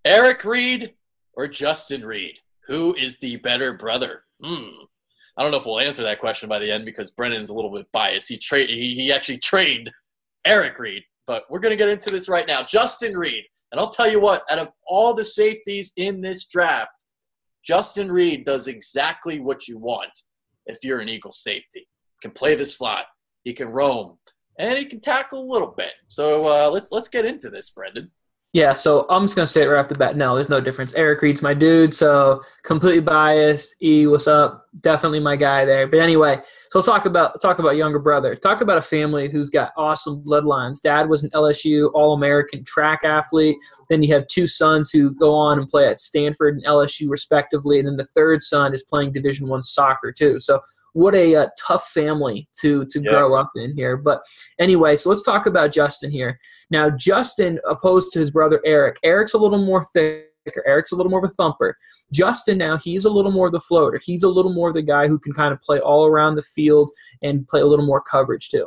Eric Reid or Justin Reid? Who is the better brother? I don't know if we'll answer that question by the end because Brennan's a little bit biased. He actually trained Eric Reid, but we're going to get into this right now. Justin Reid, and I'll tell you what, out of all the safeties in this draft, Justin Reid does exactly what you want if you're an Eagle safety. He can play the slot, he can roam, and he can tackle a little bit. So let's get into this, Brendan. Yeah, so I'm just going to say it right off the bat. No, there's no difference. Eric Reed's my dude, so completely biased. E, what's up? Definitely my guy there. But anyway, so let's talk about younger brother. Talk about a family who's got awesome bloodlines. Dad was an LSU All-American track athlete. Then you have two sons who go on and play at Stanford and LSU respectively. And then the third son is playing Division I soccer too. So what a tough family to grow up in here. But anyway, so let's talk about Justin here. Now, Justin, opposed to his brother Eric, Eric's a little more thicker. Eric's a little more of a thumper. Justin now, he's a little more of the floater. He's a little more the guy who can kind of play all around the field and play a little more coverage too.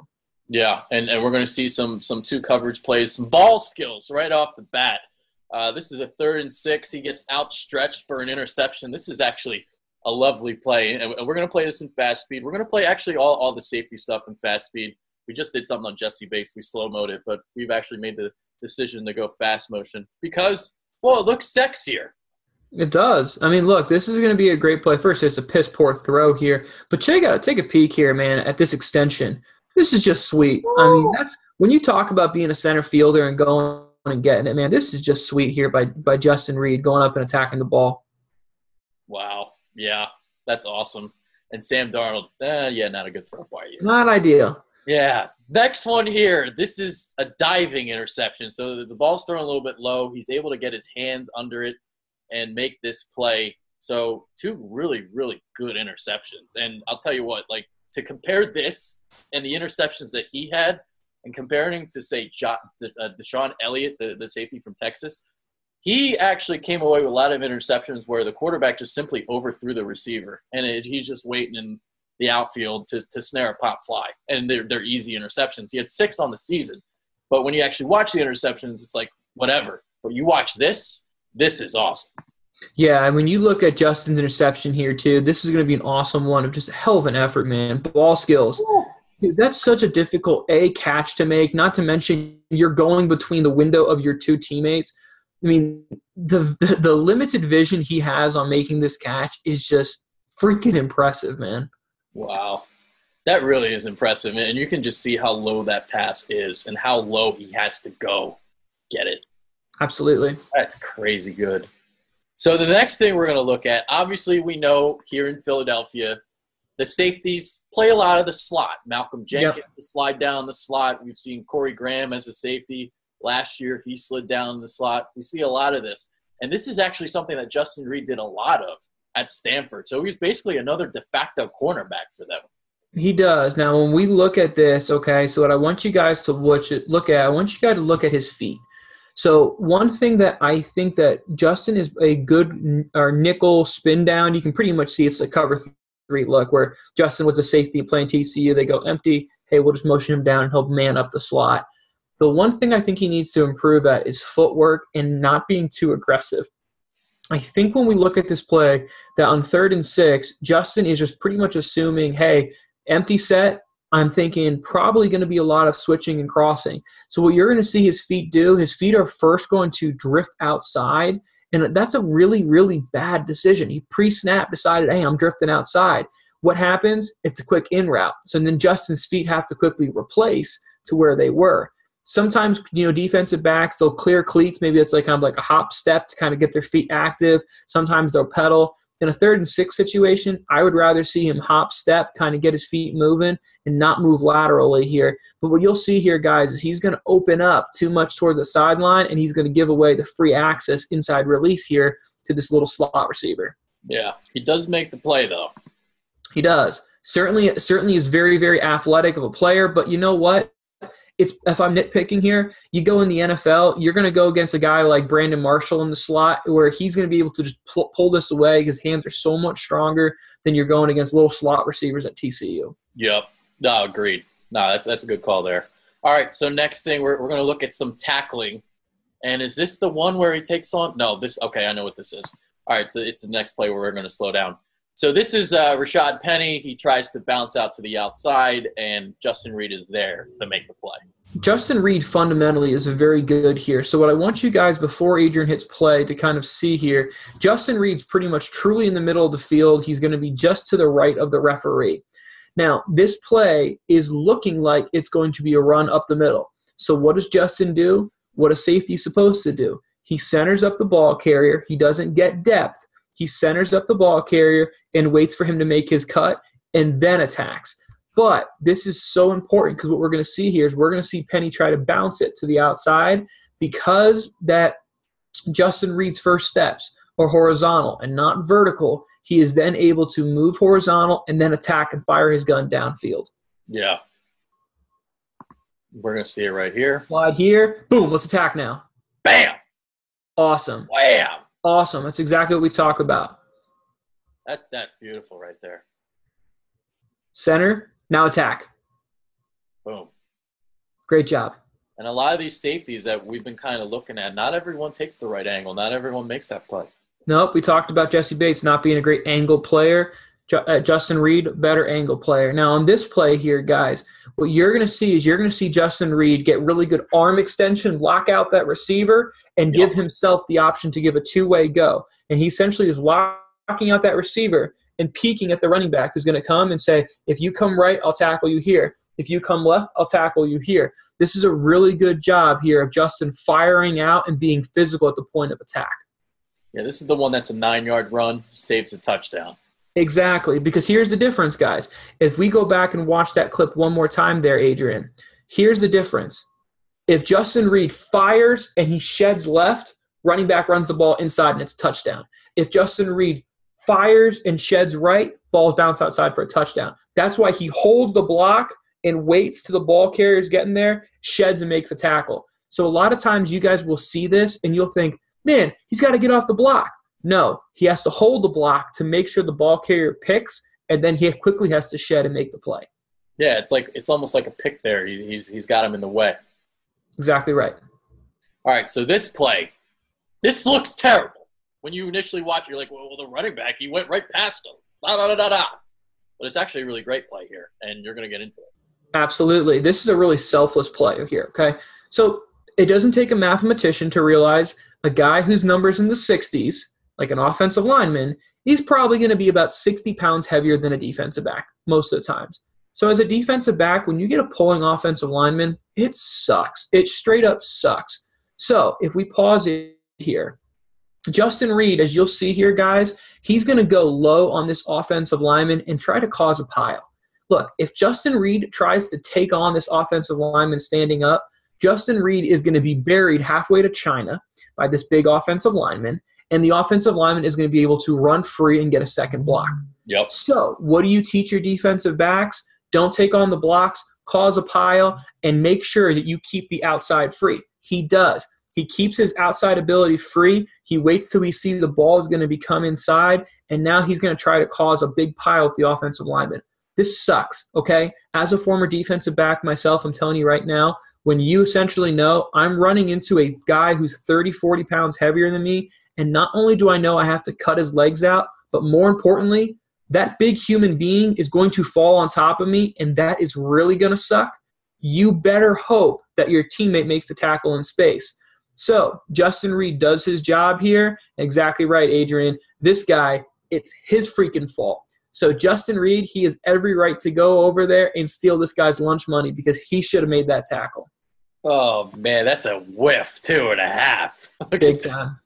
Yeah, and we're going to see some two coverage plays, some ball skills right off the bat. This is a 3rd and 6. He gets outstretched for an interception. This is actually a lovely play, and we're going to play this in fast speed. We're going to play actually all the safety stuff in fast speed. We just did something on Jesse Bates. We slow-mode it, but we've actually made the decision to go fast motion because, well, it looks sexier. It does. I mean, look, this is going to be a great play. First, it's a piss-poor throw here, but take a peek here, man, at this extension. This is just sweet. I mean, that's when you talk about being a center fielder and going and getting it, man, this is just sweet here by Justin Reid going up and attacking the ball. Wow. Yeah, that's awesome. And Sam Darnold, not a good throw by you. Not ideal. Yeah. Next one here. This is a diving interception. So the ball's thrown a little bit low. He's able to get his hands under it and make this play. So 2 really, really good interceptions. And I'll tell you what, like to compare this and the interceptions that he had and comparing him to, say, Deshaun Elliott, the safety from Texas, he actually came away with a lot of interceptions where the quarterback just simply overthrew the receiver. And he's just waiting in the outfield to snare a pop fly. And they're easy interceptions. He had 6 on the season. But when you actually watch the interceptions, it's like, whatever. But you watch this is awesome. Yeah, and when you look at Justin's interception here, too, this is going to be an awesome one of just a hell of an effort, man. Ball skills. Dude, that's such a difficult catch to make, not to mention you're going between the window of your 2 teammates. I mean, the limited vision he has on making this catch is just freaking impressive, man. Wow. That really is impressive. And you can just see how low that pass is and how low he has to go get it. Absolutely. That's crazy good. So the next thing we're going to look at, obviously we know here in Philadelphia, the safeties play a lot of the slot. Malcolm Jenkins will slide down the slot. We've seen Corey Graham as a safety. Last year, he slid down the slot. We see a lot of this. And this is actually something that Justin Reid did a lot of at Stanford. So he's basically another de facto cornerback for them. He does. Now, when we look at this, okay, so what I want you guys to look at, I want you guys to look at his feet. So one thing that I think that Justin is a good nickel spin down. You can pretty much see it's a cover 3 look where Justin was a safety playing TCU. They go empty. Hey, we'll just motion him down and help man up the slot. The one thing I think he needs to improve at is footwork and not being too aggressive. I think when we look at this play, that on 3rd and 6, Justin is just pretty much assuming, hey, empty set, I'm thinking probably going to be a lot of switching and crossing. So what you're going to see his feet do, his feet are first going to drift outside, and that's a really, really bad decision. He pre-snap decided, hey, I'm drifting outside. What happens? It's a quick in route. So then Justin's feet have to quickly replace to where they were. Sometimes, defensive backs, they'll clear cleats. Maybe it's like kind of like a hop step to kind of get their feet active. Sometimes they'll pedal. In a 3rd and 6 situation, I would rather see him hop step, kind of get his feet moving and not move laterally here. But what you'll see here, guys, is he's going to open up too much towards the sideline, and he's going to give away the free access inside release here to this little slot receiver. Yeah, he does make the play, though. He does. Certainly is very, very athletic of a player, but you know what? If I'm nitpicking here, you go in the NFL, you're going to go against a guy like Brandon Marshall in the slot where he's going to be able to just pull this away. His hands are so much stronger than you're going against little slot receivers at TCU. Yep. No, agreed. No, that's a good call there. All right, so next thing, we're going to look at some tackling. And is this the one where he takes on? No, this. Okay, I know what this is. All right, so it's the next play where we're going to slow down. So this is Rashad Penny. He tries to bounce out to the outside, and Justin Reid is there to make the play. Justin Reid fundamentally is very good here. So what I want you guys, before Adrian hits play, to kind of see here, Justin Reid's pretty much truly in the middle of the field. He's going to be just to the right of the referee. Now, this play is looking like it's going to be a run up the middle. So what does Justin do? What a safety is supposed to do. He centers up the ball carrier. He doesn't get depth. He centers up the ball carrier and waits for him to make his cut and then attacks. But this is so important because what we're going to see here is we're going to see Penny try to bounce it to the outside because that Justin Reid's first steps are horizontal and not vertical. He is then able to move horizontal and then attack and fire his gun downfield. Yeah. We're going to see it right here. Slide here. Boom. Let's attack now. Bam. Awesome. Wham. Awesome. That's exactly what we talk about. That's beautiful right there. Center. Now attack. Boom. Great job. And a lot of these safeties that we've been kind of looking at, not everyone takes the right angle. Not everyone makes that play. Nope. We talked about Jesse Bates not being a great angle player. Justin Reid, better angle player. Now, on this play here, guys, what you're going to see is you're going to see Justin Reid get really good arm extension, lock out that receiver, and give himself the option to give a two-way go. And he essentially is locking out that receiver and peeking at the running back who's going to come and say, if you come right, I'll tackle you here. If you come left, I'll tackle you here. This is a really good job here of Justin firing out and being physical at the point of attack. Yeah, this is the one that's a 9-yard run, saves a touchdown. Exactly, because here's the difference, guys. If we go back and watch that clip one more time there, Adrian, here's the difference. If Justin Reid fires and he sheds left, running back runs the ball inside and it's a touchdown. If Justin Reid fires and sheds right, ball's bounced outside for a touchdown. That's why he holds the block and waits till the ball carrier's getting there, sheds and makes a tackle. So a lot of times you guys will see this and you'll think, man, he's got to get off the block. No, he has to hold the block to make sure the ball carrier picks, and then he quickly has to shed and make the play. Yeah, it's almost like a pick there. He's got him in the way. Exactly right. All right, so this play, this looks terrible. When you initially watch it, you're like, well, the running back, he went right past him. Da-da-da-da-da. But it's actually a really great play here, and you're going to get into it. Absolutely. This is a really selfless play here, okay? So it doesn't take a mathematician to realize a guy whose number's in the 60s, like an offensive lineman, he's probably going to be about 60 pounds heavier than a defensive back most of the times. So as a defensive back, when you get a pulling offensive lineman, it sucks. It straight up sucks. So if we pause it here, Justin Reid, as you'll see here, guys, he's going to go low on this offensive lineman and try to cause a pile. Look, if Justin Reid tries to take on this offensive lineman standing up, Justin Reid is going to be buried halfway to China by this big offensive lineman, and the offensive lineman is going to be able to run free and get a second block. Yep. So what do you teach your defensive backs? Don't take on the blocks, cause a pile, and make sure that you keep the outside free. He does. He keeps his outside ability free. He waits till we see the ball is going to become inside, and now he's going to try to cause a big pile with the offensive lineman. This sucks, okay? As a former defensive back myself, I'm telling you right now, when you essentially know I'm running into a guy who's 30, 40 pounds heavier than me, and not only do I know I have to cut his legs out, but more importantly, that big human being is going to fall on top of me, and that is really going to suck. You better hope that your teammate makes the tackle in space. So Justin Reid does his job here. Exactly right, Adrian. This guy, it's his freaking fault. So Justin Reid, he has every right to go over there and steal this guy's lunch money because he should have made that tackle. Oh, man, that's a whiff, 2.5. Big time.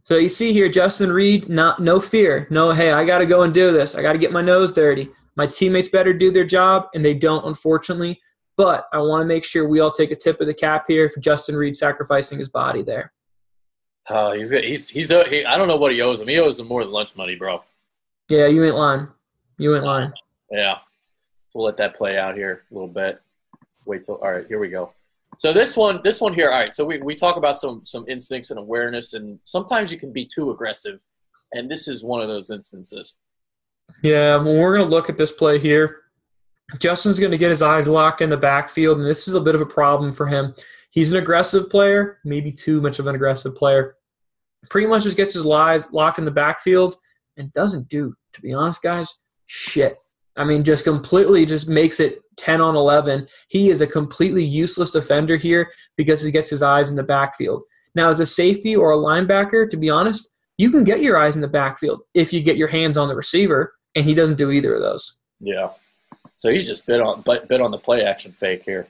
So you see here, Justin Reid, no fear. No, hey, I got to go and do this. I got to get my nose dirty. My teammates better do their job, and they don't, unfortunately. But I want to make sure we all take a tip of the cap here for Justin Reid sacrificing his body there. Oh, he's I don't know what he owes him. He owes him more than lunch money, bro. Yeah, you ain't lying. You ain't lying. Yeah. So we'll let that play out here a little bit. All right, here we go. So this one here, all right, so we talk about some instincts and awareness, and sometimes you can be too aggressive, and this is one of those instances. Yeah, when we're going to look at this play here, Justin's going to get his eyes locked in the backfield, and this is a bit of a problem for him. He's an aggressive player, maybe too much of an aggressive player. Pretty much just gets his lies locked in the backfield and doesn't do, to be honest, guys, shit. I mean, just completely just makes it 10 on 11. He is a completely useless defender here because he gets his eyes in the backfield. Now, as a safety or a linebacker, to be honest, you can get your eyes in the backfield if you get your hands on the receiver, and he doesn't do either of those. Yeah. So he's just bit on the play action fake here.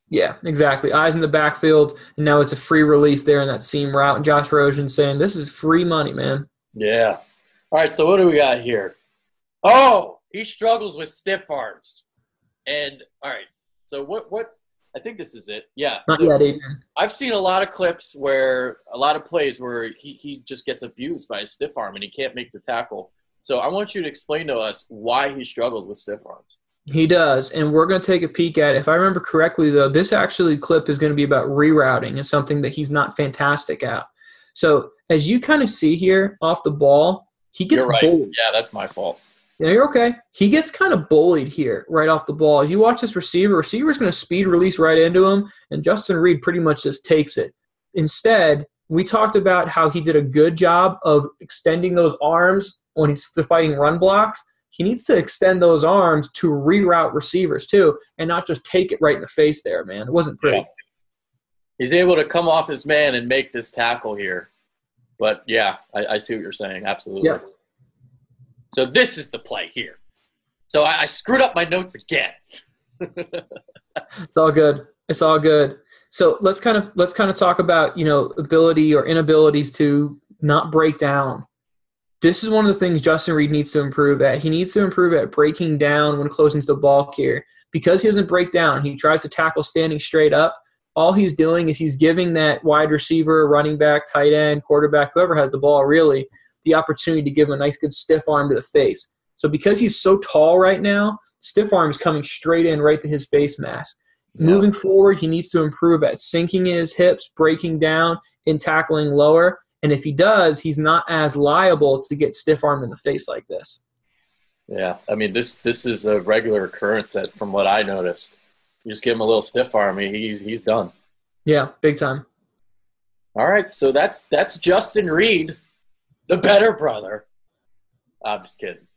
Yeah, exactly. Eyes in the backfield, and now it's a free release there in that seam route. And Josh Rosen saying, this is free money, man. Yeah. All right, so what do we got here? Oh, he struggles with stiff arms. And, all right, so what I think this is it. Yeah. Not so yet, Adrian. I've seen a lot of clips where a lot of plays where he just gets abused by his stiff arm and he can't make the tackle. So I want you to explain to us why he struggles with stiff arms. He does, and we're going to take a peek at it. If I remember correctly, though, this actually clip is going to be about rerouting and something that he's not fantastic at. So as you kind of see here off the ball, he gets bullied. Yeah, that's my fault. Yeah, you're okay. He gets kind of bullied here right off the ball. As you watch this receiver's going to speed release right into him, and Justin Reid pretty much just takes it. Instead, we talked about how he did a good job of extending those arms when he's fighting run blocks. He needs to extend those arms to reroute receivers too, and not just take it right in the face there, man. It wasn't pretty. Yeah. He's able to come off his man and make this tackle here. But, yeah, I see what you're saying. Absolutely. Yeah. So this is the play here. So I screwed up my notes again. It's all good. It's all good. So let's kind of talk about, ability or inabilities to not break down. This is one of the things Justin Reid needs to improve at. He needs to improve at breaking down when closing to the ball here. Because he doesn't break down, he tries to tackle standing straight up. All he's doing is he's giving that wide receiver, running back, tight end, quarterback, whoever has the ball really, the opportunity to give him a nice good stiff arm to the face. So because he's so tall right now, stiff arm is coming straight in right to his face mask. Yeah. Moving forward, he needs to improve at sinking in his hips, breaking down, and tackling lower. And if he does, he's not as liable to get stiff arm in the face like this. Yeah, I mean, this is a regular occurrence that, from what I noticed, you just give him a little stiff arm, he's done. Yeah, big time. All right, so that's Justin Reid, the better brother. I'm just kidding.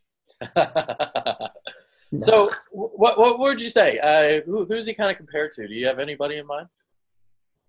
No. So what would you say? Who's he kind of compared to? Do you have anybody in mind?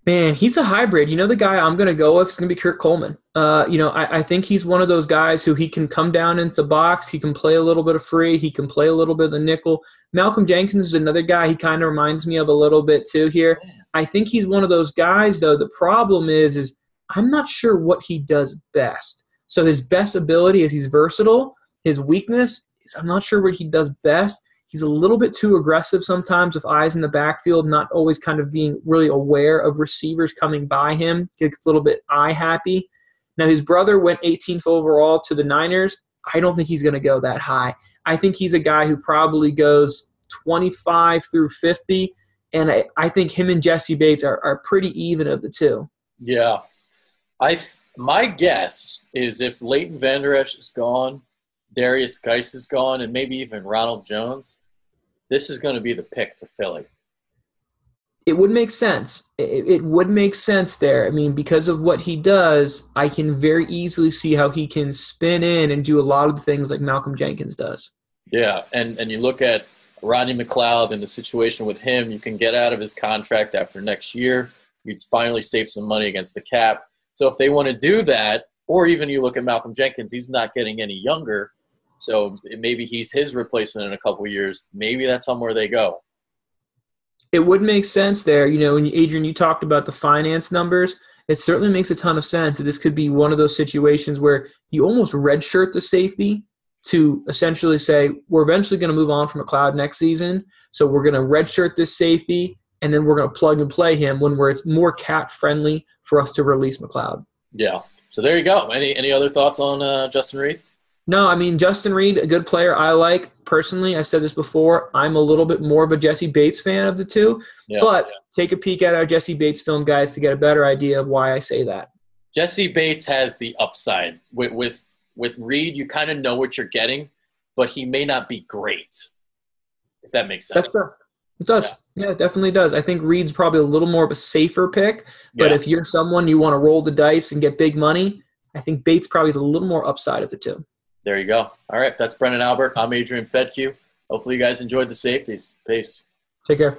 Man, he's a hybrid. The guy I'm going to go with is going to be Kurt Coleman. I think he's one of those guys who he can come down into the box. He can play a little bit of free. He can play a little bit of the nickel. Malcolm Jenkins is another guy he kind of reminds me of a little bit too here. I think he's one of those guys, though. The problem is I'm not sure what he does best. So his best ability is he's versatile. His weakness is I'm not sure what he does best. He's a little bit too aggressive sometimes with eyes in the backfield, not always kind of being really aware of receivers coming by him. Gets a little bit eye happy. Now, his brother went 18th overall to the Niners. I don't think he's going to go that high. I think he's a guy who probably goes 25 through 50, and I think him and Jesse Bates are pretty even of the two. Yeah. My guess is if Leighton Vander Esch is gone, Darius Geis is gone, and maybe even Ronald Jones, this is going to be the pick for Philly. It would make sense. It would make sense there. I mean, because of what he does, I can very easily see how he can spin in and do a lot of the things like Malcolm Jenkins does. Yeah, and you look at Rodney McLeod and the situation with him, you can get out of his contract after next year. You'd finally save some money against the cap. So if they want to do that, or even you look at Malcolm Jenkins, he's not getting any younger. So maybe he's his replacement in a couple of years. Maybe that's somewhere they go. It would make sense there. When Adrian, you talked about the finance numbers. It certainly makes a ton of sense that this could be one of those situations where you almost redshirt the safety to essentially say, we're eventually going to move on from McLeod next season. So we're going to redshirt this safety, and then we're going to plug and play him when it's more cap-friendly for us to release McLeod. Yeah. So there you go. Any other thoughts on Justin Reid? No, I mean, Justin Reid, a good player I like. Personally, I've said this before, I'm a little bit more of a Jesse Bates fan of the two. Yeah, but take a peek at our Jesse Bates film, guys, to get a better idea of why I say that. Jesse Bates has the upside. With Reid, you kind of know what you're getting, but he may not be great, if that makes sense. It does. Yeah, it definitely does. I think Reid's probably a little more of a safer pick, but Yeah. if you're someone you want to roll the dice and get big money, I think Bates probably is a little more upside of the two. There you go. All right. That's Brendan Albert. I'm Adrian Fedke. Hopefully you guys enjoyed the safeties. Peace. Take care.